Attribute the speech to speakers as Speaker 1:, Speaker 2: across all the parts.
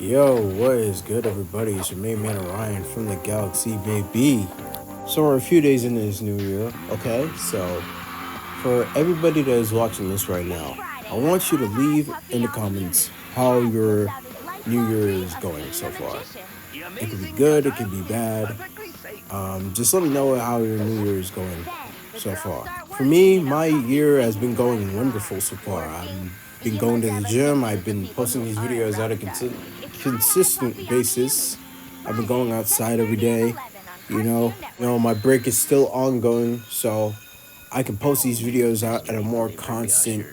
Speaker 1: Yo, what is good, everybody? It's your main man Orion from the Galaxy, baby. So we're a few days into this new year, okay? So for everybody that is watching this right now, I want you to leave in the comments how your new year is going so far. It could be good, it could be bad. Just let me know how your new year is going so far. For me, my year has been going wonderful so far. I've been going to the gym. I've been posting these videos at a consistent basis. I've been going outside every day. My break is still ongoing, so I can post these videos out at a more constant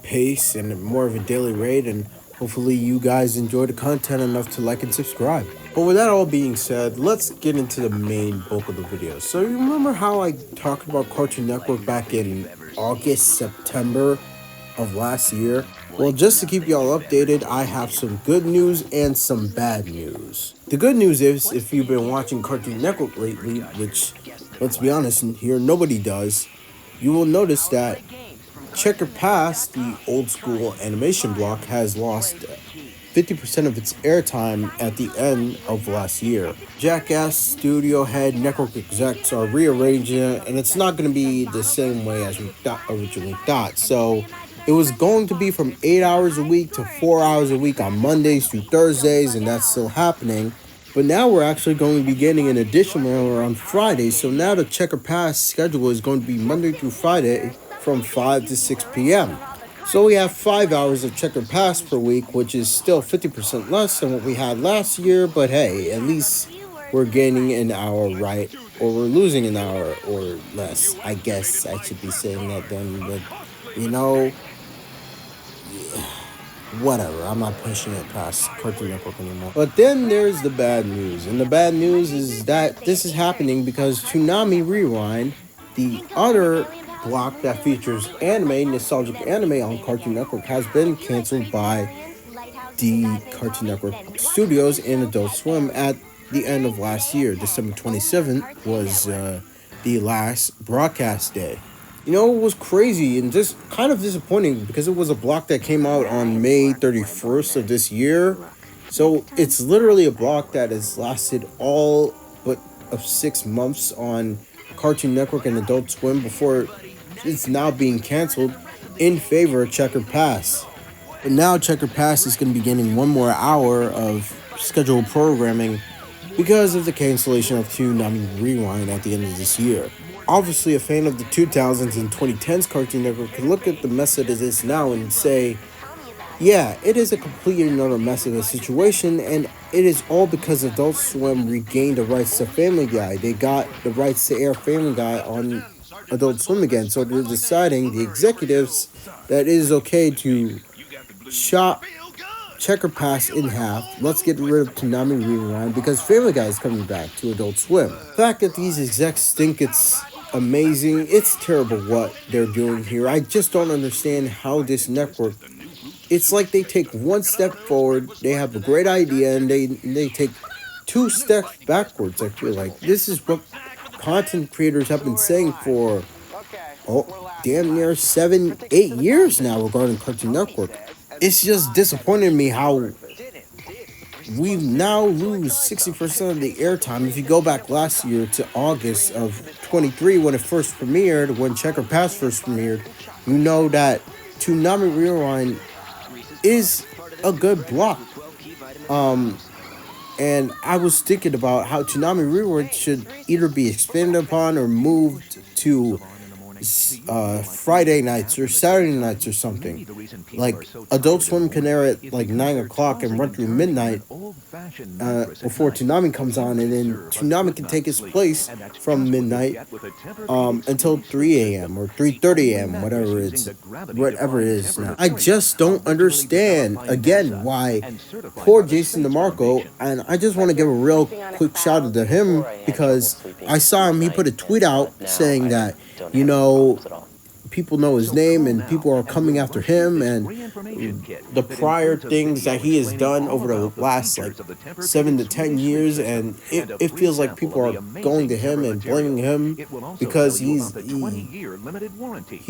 Speaker 1: pace and more of a daily rate, and hopefully you guys enjoy the content enough to like and subscribe. But with that all being said, let's get into the main bulk of the video. So you remember how I talked about Cartoon Network back in August, September of last year? Well, just to keep y'all updated, I have some good news and some bad news. The good news is, if you've been watching Cartoon Network lately, which, let's be honest, here nobody does, you will notice that Checker Pass, the old school animation block, has lost 50% of its airtime at the end of last year. Jackass studio head network execs are rearranging it, and it's not going to be the same way as we originally thought. So it was going to be from 8 hours a week to 4 hours a week on Mondays through Thursdays, and that's still happening. But now we're actually going to be getting an additional hour on Fridays. So now the Checker Pass schedule is going to be Monday through Friday from 5 to 6 p.m. So we have 5 hours of Checker Pass per week, which is still 50% less than what we had last year. But hey, at least we're gaining an hour, right? Or we're losing an hour or less. I guess I should be saying that then. But, you know, whatever. I'm not pushing it past Cartoon Network anymore. But then there's the bad news. And the bad news is that this is happening because Toonami Rewind, the other block that features anime, nostalgic anime on Cartoon Network, has been canceled by the Cartoon Network Studios and Adult Swim at the end of last year. December 27th was the last broadcast day. You know, it was crazy and just kind of disappointing because it was a block that came out on May 31st of this year. So it's literally a block that has lasted all but of 6 months on Cartoon Network and Adult Swim before it's now being canceled in favor of Checker Pass. But now Checker Pass is going to be getting one more hour of scheduled programming because of the cancellation of Toonami Rewind at the end of this year. Obviously, a fan of the 2000s and 2010s Cartoon Network can look at the mess that it is now and say, yeah, it is a completely another mess of a situation, and it is all because Adult Swim regained the rights to Family Guy. They got the rights to air Family Guy on Adult Swim again, so they're deciding, the executives, that it is okay to chop Checker Pass in half. Let's get rid of Toonami Rewind because Family Guy is coming back to Adult Swim. The fact that these execs think it's amazing, it's terrible what they're doing here. I just don't understand how this network, it's like they take one step forward, they have a great idea, and they take 2 steps backwards. I feel like this is what content creators have been saying for damn near 7-8 years now regarding Cartoon Network. It's just disappointing me how we now lose 60% of the airtime. If you go back last year to August of 23 when it first premiered, when Checker Pass first premiered, you know that Toonami Rewind is a good block. And I was thinking about how Toonami Rewind should either be expanded upon or moved to Friday nights or Saturday nights or something. Like Adult Swim can air at like 9 o'clock and run through midnight before Toonami comes on, and then Toonami can take its place from midnight until 3 a.m. or 3:30 a.m. whatever it is now. I just don't understand again why poor Jason DeMarco, and I just want to give a real quick shout out to him because I saw him. He put a tweet out saying that, you know, people know his name and people are coming after him, and the prior things that he has done over the last like 7 to 10 years, and it feels like people are going to him and blaming him because he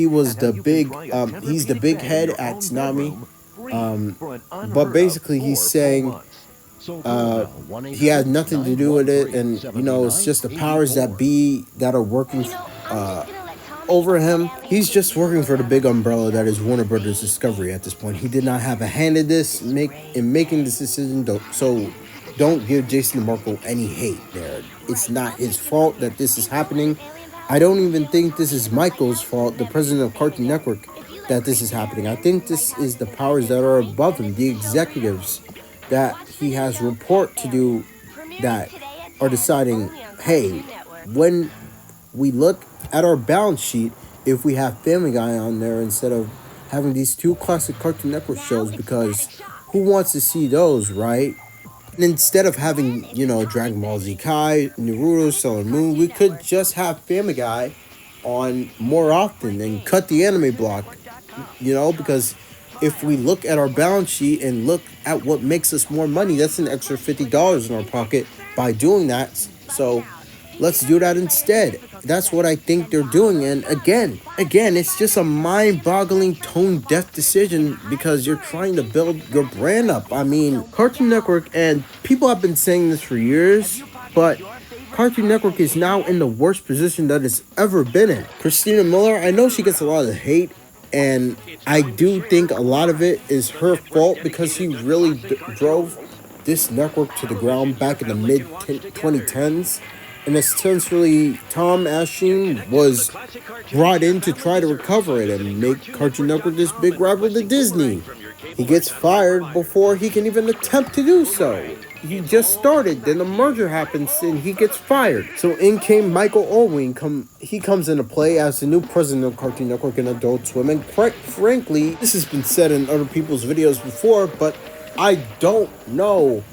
Speaker 1: was the big he's the big head at Toonami, but basically he's saying He had nothing to do with it, and it's just the powers that be that are working over him. He's just working for the big umbrella that is Warner Brothers Discovery at this point. He did not have a hand in this, in making this decision. So don't give Jason DeMarco any hate there. It's not his fault that this is happening. I don't even think this is Michael's fault, the president of Cartoon Network, that this is happening. I think this is the powers that are above him, the executives that he has report to do, that are deciding, hey, when we look at our balance sheet, if we have Family Guy on there instead of having these two classic Cartoon Network shows, because who wants to see those, right? And instead of having, Dragon Ball Z Kai, Naruto, Sailor Moon, we could just have Family Guy on more often and cut the anime block, because if we look at our balance sheet and look at what makes us more money, that's an extra $50 in our pocket by doing that. So let's do that instead. That's what I think they're doing. And again, it's just a mind-boggling, tone-deaf decision because you're trying to build your brand up. I mean, Cartoon Network, and people have been saying this for years, but Cartoon Network is now in the worst position that it's ever been in. Christina Miller, I know she gets a lot of hate, and I do think a lot of it is her fault because she really drove this network to the ground back in the mid-2010s. And essentially, Tom Ashin was brought in to try to recover it and make Cartoon Network this big rival to Disney. He gets fired before he can even attempt to do so. He just started, then the merger happens, and he gets fired. So in came Michael Irwin. He comes into play as the new president of Cartoon Network and Adult Swim. And quite frankly, this has been said in other people's videos before, but I don't know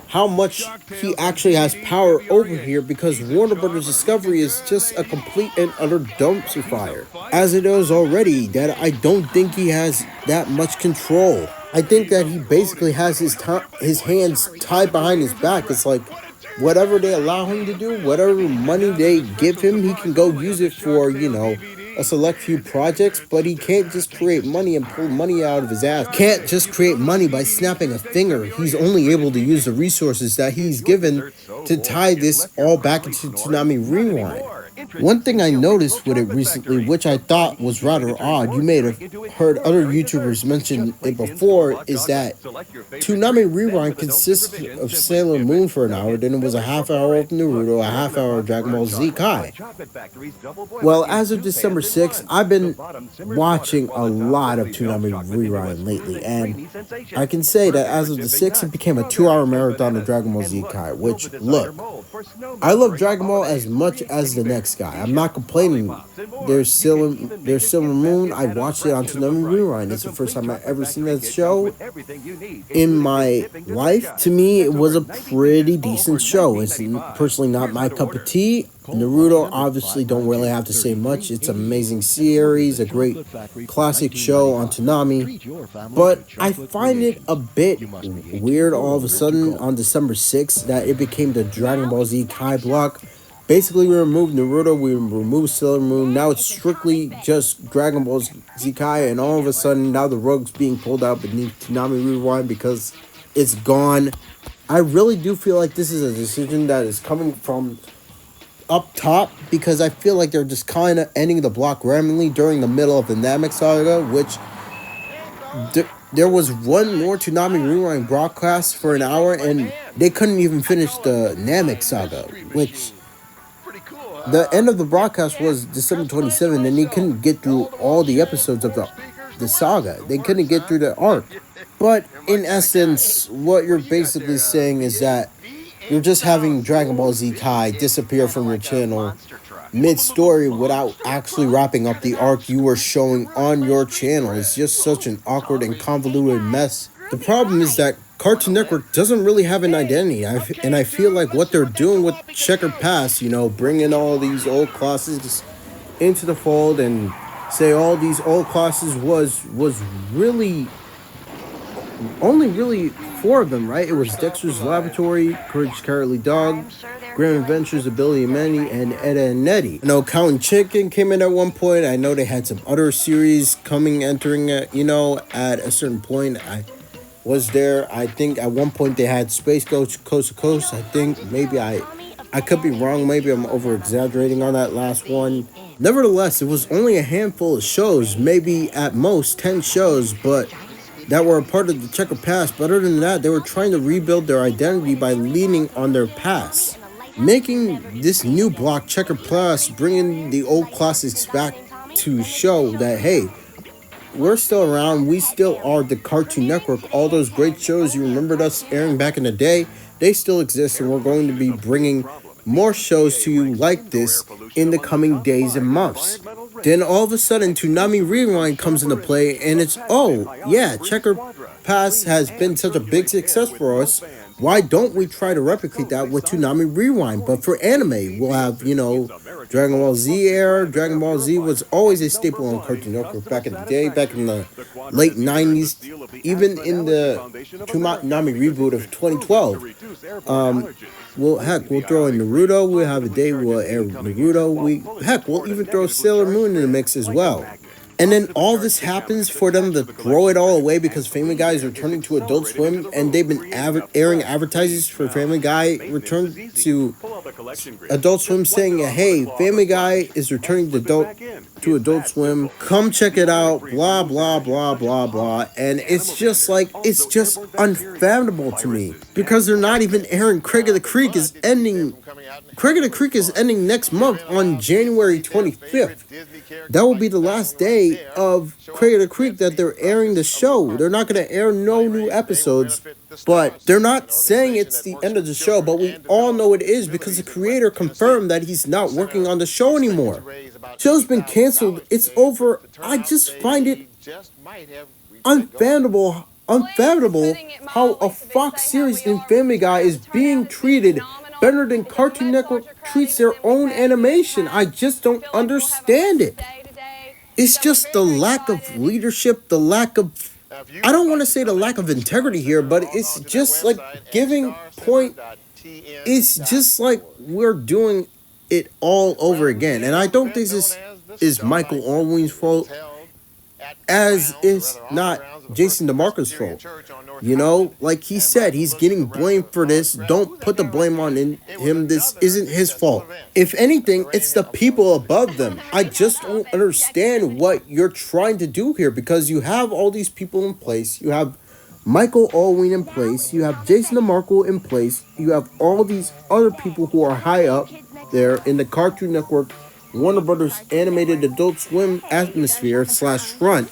Speaker 1: how much he actually has power over here, because Warner Brothers Discovery is just a complete and utter dumpster fire. As it is already, that I don't think he has that much control. I think that he basically has his hands tied behind his back. It's like whatever they allow him to do, whatever money they give him, he can go use it for, a select few projects, but he can't just create money and pull money out of his ass. Can't just create money by snapping a finger. He's only able to use the resources that he's given to tie this all back into Toonami Rewind. One thing I noticed with it recently, which I thought was rather odd, you may have heard other YouTubers mention it before, is that Toonami Rewind consists of Sailor Moon for an hour, then it was a half hour of Naruto, a half hour of Dragon Ball Z Kai. Well, as of December 6th, I've been watching a lot of Toonami Rewind lately, and I can say that as of the 6th, it became a 2-hour marathon of Dragon Ball Z Kai, which, look, I love Dragon Ball as much as the next guy. I'm not complaining. There's Sailor Moon. I watched it on Toonami Rewind. It's the first time I've ever seen that show in my life. To me, it was a pretty decent show. It's personally not my cup of tea. Naruto, obviously, don't really have to say much. It's an amazing series, a great classic show on Toonami. But I find it a bit weird all of a sudden on December 6th that it became the Dragon Ball Z Kai block. Basically, we removed Naruto, we removed Sailor Moon. Now it's strictly just Dragon Ball Z Kai, and all of a sudden, now the rug's being pulled out beneath Toonami Rewind because it's gone. I really do feel like this is a decision that is coming from up top, because I feel like they're just kind of ending the block randomly during the middle of the Namek saga, which there was one more Toonami Rewind broadcast for an hour, and they couldn't even finish the Namek saga, which the end of the broadcast was December 27th, and they couldn't get through all the episodes of the saga. They couldn't get through the arc. But in essence, what you're basically saying is that you're just having Dragon Ball Z Kai disappear from your channel mid-story without actually wrapping up the arc you were showing on your channel. It's just such an awkward and convoluted mess. The problem is that Cartoon Network doesn't really have an identity, and I feel like what they're doing with Checkered Past, bringing all these old classics into the fold and say all these old classes was really only really 4 of them, right? It was Dexter's Laboratory, Courage Cowardly Dog, Grand Adventures of Billy and Manny, and Ed and Nettie. I know Cow and Chicken came in at one point. I know they had some other series entering at a certain point. was there. I think at one point they had Space Ghost Coast to Coast. I think maybe I could be wrong. Maybe I'm over exaggerating on that last one. Nevertheless, it was only a handful of shows, maybe at most 10 shows, but that were a part of the Checker past. But other than that, they were trying to rebuild their identity by leaning on their past. Making this new block Checker Plus, bringing the old classics back to show that, hey, we're still around. We still are the Cartoon Network. All those great shows you remembered us airing back in the day, they still exist, and we're going to be bringing more shows to you like this in the coming days and months. Then all of a sudden, Toonami Rewind comes into play, and it's, oh, yeah, Checker Pass has been such a big success for us. Why don't we try to replicate that with Toonami Rewind? But for anime, we'll have, Dragon Ball Z era. Dragon Ball Z was always a staple on Cartoon Network back in the day, back in the late 90s, even in the Toonami reboot of 2012. We'll throw in Naruto. We'll have a day we'll air Naruto. We'll even throw Sailor Moon in the mix as well. And then all this happens for them to throw it all away because Family Guy is returning to Adult Swim, and they've been airing advertisements for Family Guy return to Adult Swim saying, hey, Family Guy is returning to Adult Swim. Come check it out, blah, blah, blah, blah, blah. And it's just unfathomable to me because they're not even airing Craig of the Creek is ending. Craig of the Creek is ending next month on January 25th. That will be the last day of Craig of the Creek that they're airing the show. They're not going to air no new episodes, but they're not saying it's the end of the show, but we all know it is because the creator confirmed that he's not working on the show anymore. Show's been canceled. It's over. I just find it unfathomable how a Fox series in Family Guy is being treated better than Cartoon Network treats their own animation. I just don't understand it. It's just the lack of leadership, the lack of, I don't want to say the lack of integrity here, but it's just like giving point, it's just like we're doing it all over again. And I don't think this is Michael Allwyn's fault, as it's not Jason DeMarco's fault. Like he said, he's getting blamed for this. Don't put the blame on him. This isn't his fault. If anything, it's the people above them. I just don't understand what you're trying to do here because you have all these people in place. You have Michael Allwyn in place. You have Jason DeMarco in place. You have all these other people who are high up there in the Cartoon Network, Warner Brothers animated Adult Swim atmosphere / front.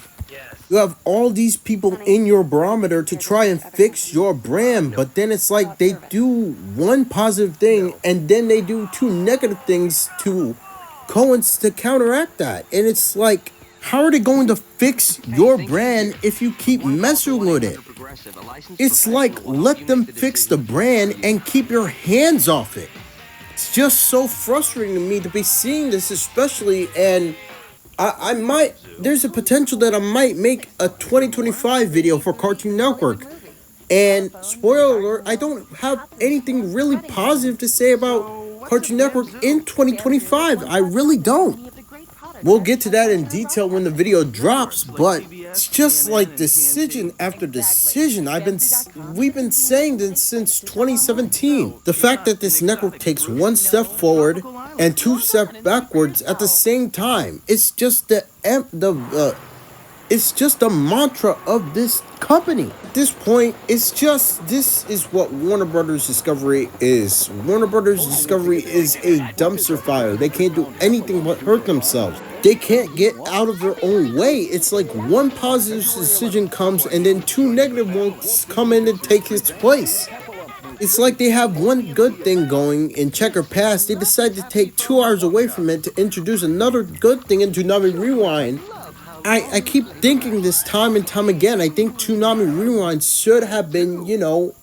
Speaker 1: You have all these people in your barometer to try and fix your brand, but then it's like they do one positive thing and then they do two negative things to counteract that. And it's like, how are they going to fix your brand if you keep messing with it? It's like, let them fix the brand and keep your hands off it. It's just so frustrating to me to be seeing this, especially, and I might, there's a potential that I might make a 2025 video for Cartoon Network. And spoiler alert, I don't have anything really positive to say about Cartoon Network in 2025. I really don't. We'll get to that in detail when the video drops, but it's just like decision after decision. We've been saying this since 2017. The fact that this network takes one step forward and two steps backwards at the same time. It's just it's just the mantra of this company. At this point, this is what Warner Brothers Discovery is. Warner Brothers Discovery is a dumpster fire. They can't do anything but hurt themselves. They can't get out of their own way. It's like one positive decision comes and then two negative ones come in and take its place. It's like they have one good thing going in Checker Pass. They decide to take 2 hours away from it to introduce another good thing in Toonami Rewind. I keep thinking this time and time again. I think Toonami Rewind should have been,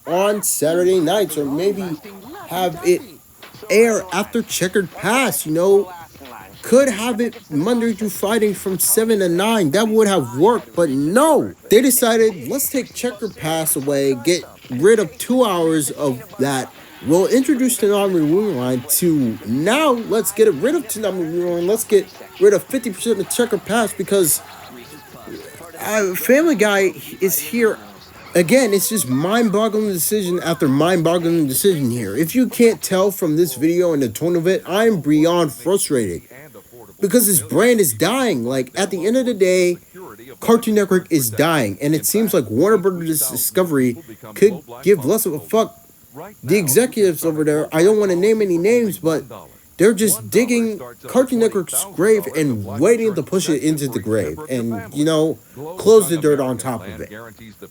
Speaker 1: on Saturday nights or maybe have it air after Checkered Pass, Could have it Monday through Friday from 7 to 9. That would have worked, but no. They decided, let's take Checker Pass away, get rid of 2 hours of that. We'll introduce Toonami Rewind to now. Let's get rid of Toonami Rewind. Let's get rid of 50% of Checker Pass because Family Guy is here Again, it's just mind-boggling decision after mind-boggling decision here. If you can't tell from this video and the tone of it, I'm beyond frustrated because this brand is dying. Like, at the end of the day, Cartoon Network is dying, and it seems like Warner Brothers Discovery could give less of a fuck. The executives over there, I don't want to name any names, but they're just digging Cartoon Network's grave and waiting to push it into the grave and, close the dirt on top of it.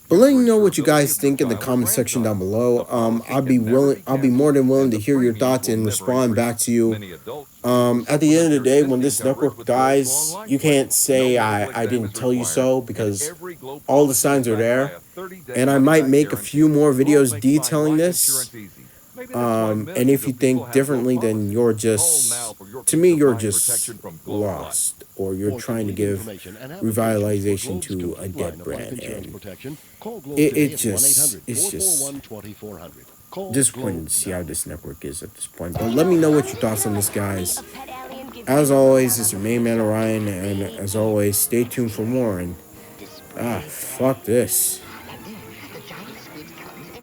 Speaker 1: But let me know what you guys think in the comment section down below. I'll be more than willing to hear your thoughts and respond back to you. At the end of the day, when this network dies, you can't say I didn't tell you so, because all the signs are there. And I might make a few more videos detailing this. And if you think differently, then to me, you're just lost, or you're trying to give revitalization to a dead brand. And it's just disappointing to see how this network is at this point. But let me know what your thoughts on this, guys. As always, it's your main man Orion, and as always, stay tuned for more. And fuck this.